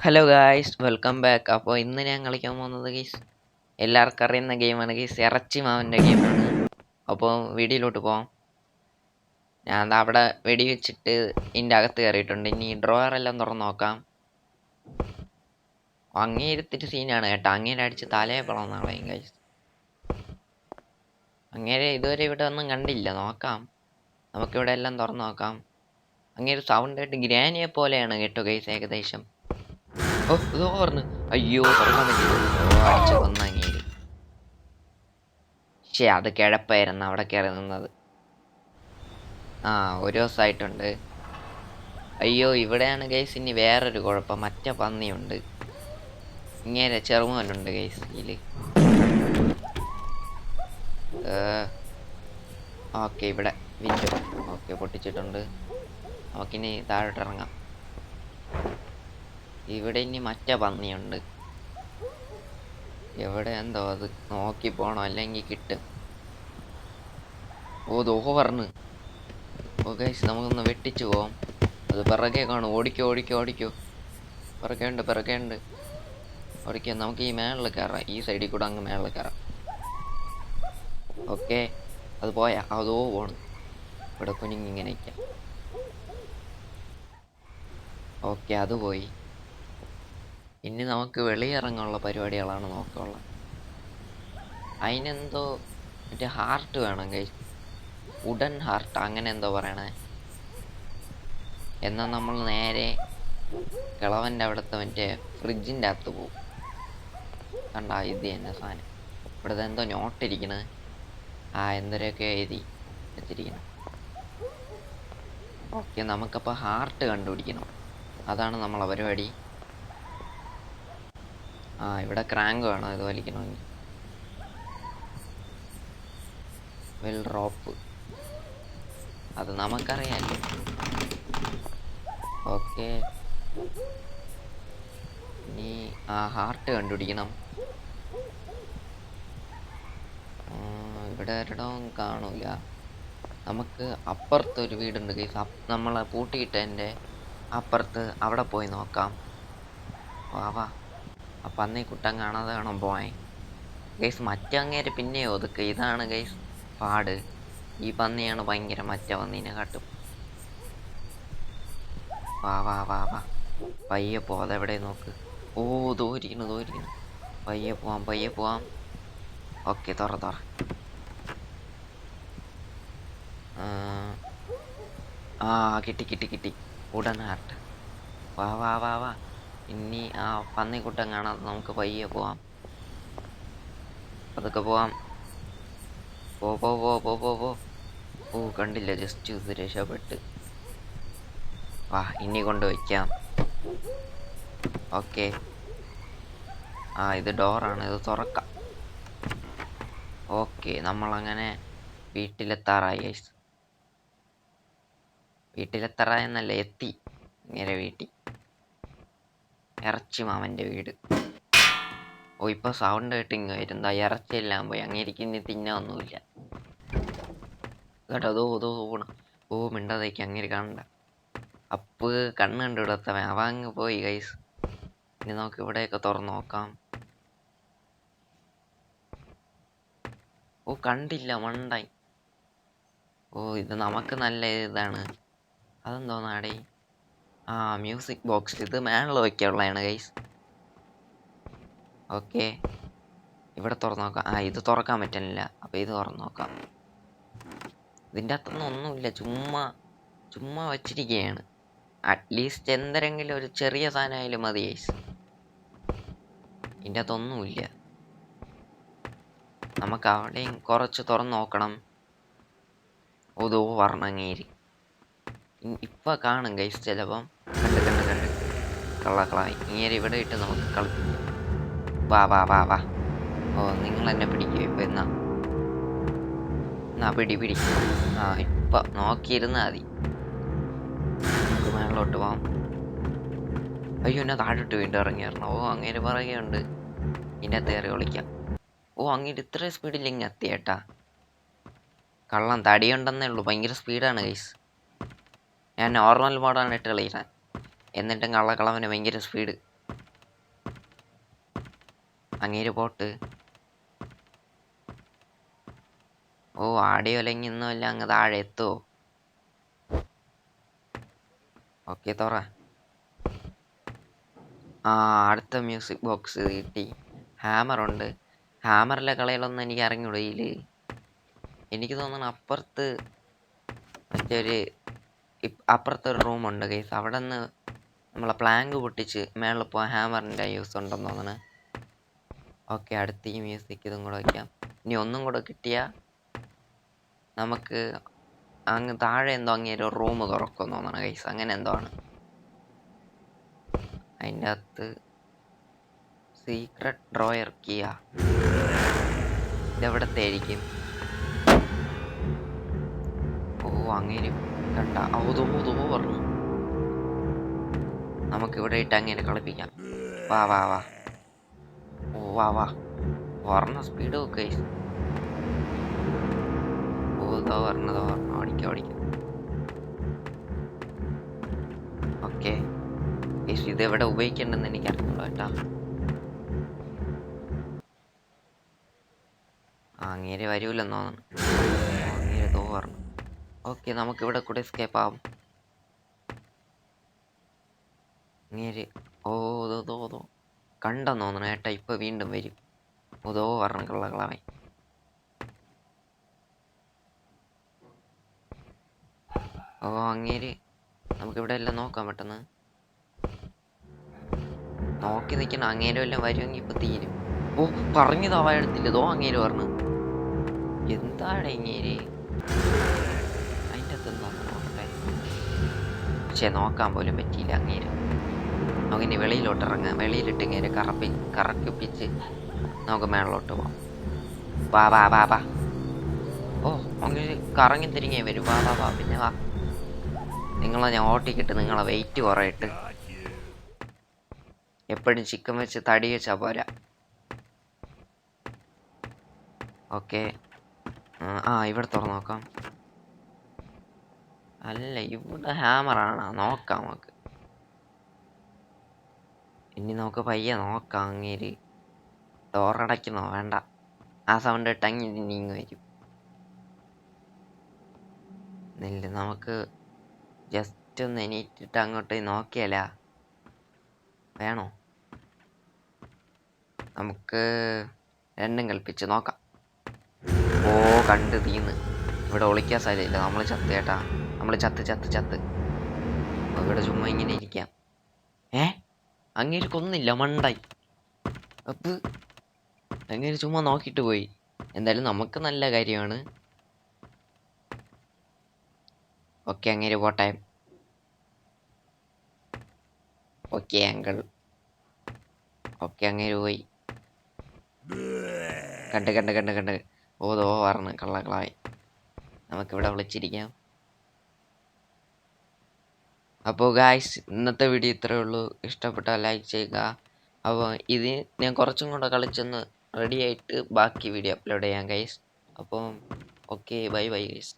Hello guys, welcome back. അപ്പോൾ ഇന്ന് ഞാൻ കളിക്കാൻ പോകുന്നത് ഗൈസ് എല്ലാവർക്കും അറിയുന്ന ഗെയിമാണ് ഗൈസ്, ഇറച്ചി മാവിൻ്റെ ഗെയിമാണ്. അപ്പോൾ വീഡിയോയിലോട്ട് പോകാം. ഞാൻ ദാ അവിടെ വെടി വെച്ചിട്ട് ഇതിൻ്റെ അകത്ത് കയറിയിട്ടുണ്ട്. ഇനി ഡ്രോവർ എല്ലാം തുറന്ന് നോക്കാം. അങ്ങേരത്തിട്ട് സീനാണ് കേട്ടോ. അങ്ങേരെ അടിച്ച് തലയെ പിളർന്നാളയും ഗൈസ്. അങ്ങേരെ ഇതുവരെ ഇവിടെ ഒന്നും കണ്ടില്ല. നോക്കാം, നമുക്കിവിടെ എല്ലാം തുറന്ന് നോക്കാം. അങ്ങേര് സൗണ്ട് ആയിട്ട് ഗ്രാനിയെ പോലെയാണ് കേട്ടോ ഗൈസ്, ഏകദേശം. ഓ ഇതോ പറഞ്ഞു. അയ്യോ, തുറക്കാൻ പറ്റില്ല. ഓ, അടിച്ചു കൊന്നങ്ങേര്. ശേ, അത് കിഴപ്പായിരുന്നു അവിടെ കയറി നിന്നത്. ഒരു ദിവസമായിട്ടുണ്ട്. അയ്യോ, ഇവിടെയാണ് ഗൈസ് ഇനി വേറൊരു കുഴപ്പം. മറ്റേ പന്നിയുണ്ട്, ഇങ്ങനെ ചെറുമോനുണ്ട് ഗൈസ് ഇതില്. ഓക്കെ, ഇവിടെ വിൻഡോ ഓക്കെ പൊട്ടിച്ചിട്ടുണ്ട്. നമുക്കിനി താഴോട്ട് ഇറങ്ങാം. ഇവിടെ ഇനി മറ്റേ പന്നിയുണ്ട്. എവിടെ എന്തോ അത് നോക്കി പോണോ, അല്ലെങ്കിൽ കിട്ടും. ഓ ദോ പറഞ്ഞു. ഓ ഗൈസ്, നമുക്കൊന്ന് വെട്ടിച്ചു പോവാം. അത് പിറകെ കാണും. ഓടിക്കോ ഓടിക്കോ ഓടിക്കോ. പിറകെ ഉണ്ട് ഓടിക്കോ. നമുക്ക് ഈ മേളിൽ കയറാം. ഈ സൈഡിൽ കൂടെ അങ്ങ് മേളിൽ കയറാം. ഓക്കെ, അത് പോയാ അതോ പോണ്. ഇവിടെ കുഞ്ഞിങ്ങനെ നിൽക്കാം. ഓക്കെ, അത് പോയി. ഇനി നമുക്ക് വെളിയിറങ്ങാനുള്ള പരിപാടികളാണ് നോക്കാനുള്ളത്. അതിനെന്തോ മറ്റേ ഹാർട്ട് വേണം ഗൈസ്, ഉടൻ ഹാർട്ട് അങ്ങനെ എന്തോ പറയണേ. എന്നാൽ നമ്മൾ നേരെ കിളവൻ്റെ അവിടുത്തെ മറ്റേ ഫ്രിഡ്ജിൻ്റെ അകത്ത് പോകും. കണ്ട, ഇത് തന്നെ സാധനം. ഇവിടുത്തെ എന്തോ നോട്ടിരിക്കണേ. എന്തോരൊക്കെ എഴുതി വെച്ചിരിക്കണം. ഓക്കെ, നമുക്കപ്പോൾ ഹാർട്ട് കണ്ടുപിടിക്കണം. അതാണ് നമ്മളെ പരിപാടി. ഇവിടെ ക്രാങ്ക് വേണം ഇത് വലിക്കണമെങ്കിൽ. വെൽ റോപ്പ്, അത് നമുക്കറിയാമല്ലോ. ഓക്കെ, ഇനി ഹാർട്ട് കണ്ടുപിടിക്കണം. ഇവിടെ ഒരിടവും കാണൂല. നമുക്ക് അപ്പുറത്തൊരു വീടുണ്ട് ഗൈസ്, നമ്മളെ പൂട്ടിയിട്ടതിൻ്റെ അപ്പുറത്ത്. അവിടെ പോയി നോക്കാം. വാ. ആ പന്നി കുട്ടൻ കാണാതെ വേണം പോവാൻ ഗൈസ്. മറ്റങ്ങേര് പിന്നെ ഒതുക്കുക. ഇതാണ് ഗൈസ് പാട്. ഈ പന്നിയാണ് ഭയങ്കര മറ്റേ പന്നീനെ കാട്ടും. വാ. പയ്യെ പോ, അതെവിടെ നോക്ക്. ഓ, ദൂരിക്കുന്നു. പയ്യെ പോവാം. ഓക്കെ, തുറ. കിട്ടി. ഉടൻ ഹാർട്ട്. വാ. ഇനി പന്നിക്കുട്ടൻ കാണാതെ നമുക്ക് പയ്യെ പോവാം. അതൊക്കെ പോവാം. പോ. ഓ, കണ്ടില്ല, ജസ്റ്റ് ഇത് രക്ഷപ്പെട്ട്. വാ, ഇനി കൊണ്ടുവയ്ക്കാം. ഓക്കെ, ഇത് ഡോറാണ്, ഇത് തുറക്കാം. ഓക്കെ, നമ്മളങ്ങനെ വീട്ടിലെത്താറായി. വീട്ടിലെത്താറായെന്നല്ല, എത്തി നേരെ വീട്ടിൽ. ഇറച്ചി മാമൻ്റെ വീട്. ഓ, ഇപ്പൊ സൗണ്ട് കേട്ടിങ് വരുന്ന ഇറച്ചിയെല്ലാം പോയി. അങ്ങേരിക്ക് തിന്നൊന്നുമില്ല കേട്ടോ. അതോ പോണം. ഓ, മിണ്ടാതേക്ക്, അങ്ങേര് കാണണ്ട. അപ്പ് കണ്ണ് കണ്ടുവിടത്തവൻ അവ അങ്ങ് പോയി ഗൈസ്. ഇനി നമുക്ക് ഇവിടെയൊക്കെ തുറന്ന് നോക്കാം. ഓ, കണ്ടില്ല, മണ്ടായി. ഓ, ഇത് നമുക്ക് നല്ല ഇതാണ്. അതെന്തോന്നാടേ. Music box. ഇത് മേളിൽ വയ്ക്കാനുള്ളതാണ് ഗൈസ്. ഓക്കെ, ഇവിടെ തുറന്ന് നോക്കാം. ഇത് തുറക്കാൻ പറ്റുന്നില്ല. അപ്പോൾ ഇത് തുറന്ന് നോക്കാം. ഇതിൻ്റെ അകത്തൊന്നും ഒന്നുമില്ല, ചുമ്മാ വച്ചിരിക്കുകയാണ്. അറ്റ്ലീസ്റ്റ് എന്തെങ്കിലും ഒരു ചെറിയ സാധനമായാലും മതി ഗൈസ്. ഇതിൻ്റെ അകത്തൊന്നുമില്ല. നമുക്ക് അവിടെയും കുറച്ച് തുറന്ന് നോക്കണം. ഓതോ വർണ്ണങ്ങേരി ഇപ്പൊ കാണും ഗൈസ്. ചിലപ്പം കണ്ട് കള്ളക്കളായി ഇങ്ങേരി ഇവിടെ ഇട്ട് നമുക്ക് കളി. വാ. ഓ, നിങ്ങൾ എന്നെ പിടിക്കുക ഇപ്പൊ. എന്നാ പിടി. ഇപ്പൊ നോക്കിയിരുന്നാ മതി. നമുക്ക് മേളിലോട്ട് പോവാം. അയ്യോ, എന്നെ താഴോട്ട് വീണ്ടും ഇറങ്ങിയിരുന്നു. ഓ, അങ്ങേര് പറയുകയുണ്ട് ഉണ്ട്, ഇതിൻ്റെ അകത്ത് കയറി കളിക്കാം. ഓ, അങ്ങേര് ഇത്രയും സ്പീഡിൽ ഇങ്ങ് എത്തിയേട്ടാ. കള്ളം തടിയുണ്ടെന്നേ ഉള്ളൂ, ഭയങ്കര സ്പീഡാണ് ഗൈസ്. ഞാൻ നോർമൽ മോഡാണ് ഇട്ട് കളിക്കാൻ, എന്നിട്ടും കള്ളക്കളവന് ഭയങ്കര സ്പീഡ്. അങ്ങേര് പോട്ട്. ഓ ആടി ഒലങ്ങിയൊന്നുമല്ല, അങ്ങ് താഴെ എത്തുമോ? ഓക്കെ തുറ. ആ അടുത്ത മ്യൂസിക് ബോക്സ് കിട്ടി. ഹാമറുണ്ട്. ഹാമറിലെ കളികളൊന്നും എനിക്ക് അറിഞ്ഞൂടയില്. എനിക്ക് തോന്നുന്നു അപ്പുറത്ത് മറ്റൊരു അപ്പുറത്തൊരു റൂമുണ്ട് ഗൈസ്. അവിടെ നിന്ന് നമ്മളെ പ്ലാങ്ക് പൊട്ടിച്ച് മേളിൽ പോകാൻ ഹാമറിൻ്റെ യൂസ് ഉണ്ടെന്ന് തോന്നുന്നു. ഓക്കെ അടുത്ത ഈ മ്യൂസിക് ഇതും കൂടെ വയ്ക്കാം. ഇനി ഒന്നും കൂടെ കിട്ടിയാൽ നമുക്ക് അങ്ങ് താഴെ എന്തോ അങ്ങേരു റൂം തുറക്കുമെന്ന് തോന്നണം ഗൈസ്. അങ്ങനെ എന്തോ ആണ്. അതിൻ്റെ അകത്ത് സീക്രട്ട് ഡ്രോയർ കീയാ. ഇതെവിടത്തെ ആയിരിക്കും? ഓ അങ്ങേര് കണ്ട. ഓതോ പറഞ്ഞു. നമുക്കിവിടെ ഇട്ട് അങ്ങനെ കളിപ്പിക്കാം. വാ വാ വാ. ഓ വാ വാ. പറഞ്ഞ സ്പീഡ് ഒക്കെ. ഓതോ പറഞ്ഞതോ പറഞ്ഞു. ഓടിക്കാം ഓടിക്കാം. ഓക്കെ ഇതെവിടെ ഉപയോഗിക്കേണ്ടെന്ന് എനിക്ക് അറിഞ്ഞൂടാ കേട്ടാ. അങ്ങേര് വരൂലെന്ന് തോന്നുന്നു. അങ്ങേര് തോ പറഞ്ഞു. ഓക്കെ നമുക്കിവിടെ കൂടെ എസ്കേപ്പ് ആവും. അങ്ങേര് ഓതോ കണ്ടെന്ന് തോന്നണം ഏട്ടാ. ഇപ്പൊ വീണ്ടും വരും. ഓതോ പറഞ്ഞു കള്ളകളാവൻ. ഓ അങ്ങേര് നമുക്കിവിടെ എല്ലാം നോക്കാം പെട്ടെന്ന്. നോക്കി നിൽക്കണം. അങ്ങേരും എല്ലാം വരുമെങ്കിൽ ഇപ്പൊ തീരും. ഓ പറഞ്ഞത് അവ എടുത്തില്ല. തോ അങ്ങേര് പറഞ്ഞു. എന്താണ് ഇങ്ങേര് അതിൻ്റെ അകത്ത് നോക്കട്ടെ. പക്ഷെ നോക്കാൻ പോലും പറ്റിയില്ല അങ്ങേര്. നമുക്കിനി വെളിയിലോട്ട് ഇറങ്ങാം. വെളിയിലിട്ട് ഇങ്ങേര് കറക്കിപ്പിച്ച് നമുക്ക് മേളിലോട്ട് പോവാം. വാ വാ വാ വാ. ഓ അങ്ങേര് കറങ്ങി തിരികെ വരും. വാ വാ വാ. പിന്നെ വാ. നിങ്ങളെ ഞാൻ ഓട്ടിക്കിട്ട് നിങ്ങളെ വെയിറ്റ് കുറയിട്ട്. എപ്പോഴും ചിക്കൻ വെച്ച് തടി വെച്ചാൽ പോരാ. ഓക്കെ ഇവിടെ തുറന്ന് നോക്കാം. അല്ല ഇവിടെ ഹാമറാണ്. നോക്കാം നമുക്ക്. ഇനി നമുക്ക് പയ്യെ നോക്കാം. അങ്ങേര് ഡോറടയ്ക്കുന്നോ വേണ്ട. ആ സൗണ്ട് ഇട്ട് അങ്ങ് നീങ്ങി വരും. നെല്ല് നമുക്ക് ജസ്റ്റ് ഒന്ന് എണീറ്റിട്ട് അങ്ങോട്ട് നോക്കിയാലാ വേണോ? നമുക്ക് രണ്ടും കൽപ്പിച്ച് നോക്കാം. ഓ കണ്ട് തീന്ന്. ഇവിടെ ഒളിക്കാൻ സാധ്യതയില്ല. നമ്മൾ ചത്ത് കേട്ടാ. നമ്മൾ ചത്ത്. ഇവിടെ ചുമ്മാ ഇങ്ങനെ ഇരിക്കാം. അങ്ങേര് കൊന്നില്ല മണ്ടായി. അപ്പ് അങ്ങേര് ചുമ്മാ നോക്കിയിട്ട് പോയി. എന്തായാലും നമുക്ക് നല്ല കാര്യമാണ്. ഓക്കെ അങ്ങേര് പോട്ടെ. Okay uncle. ഓക്കെ അങ്ങേര് പോയി. കണ്ട് ഓതോ പറഞ്ഞ് കള്ളകളായി. നമുക്കിവിടെ വിളിച്ചിരിക്കാം. അപ്പോൾ ഗായ്സ് ഇന്നത്തെ വീഡിയോ ഇത്രയേ ഉള്ളൂ. ഇഷ്ടപ്പെട്ടാൽ ലൈക്ക് ചെയ്യുക. അപ്പോൾ ഇത് ഞാൻ കുറച്ചും കൂടെ കളിച്ചൊന്ന് റെഡി ആയിട്ട് ബാക്കി വീഡിയോ അപ്ലോഡ് ചെയ്യാം ഗൈസ്. അപ്പം ഓക്കെ ബൈ ഗൈസ്.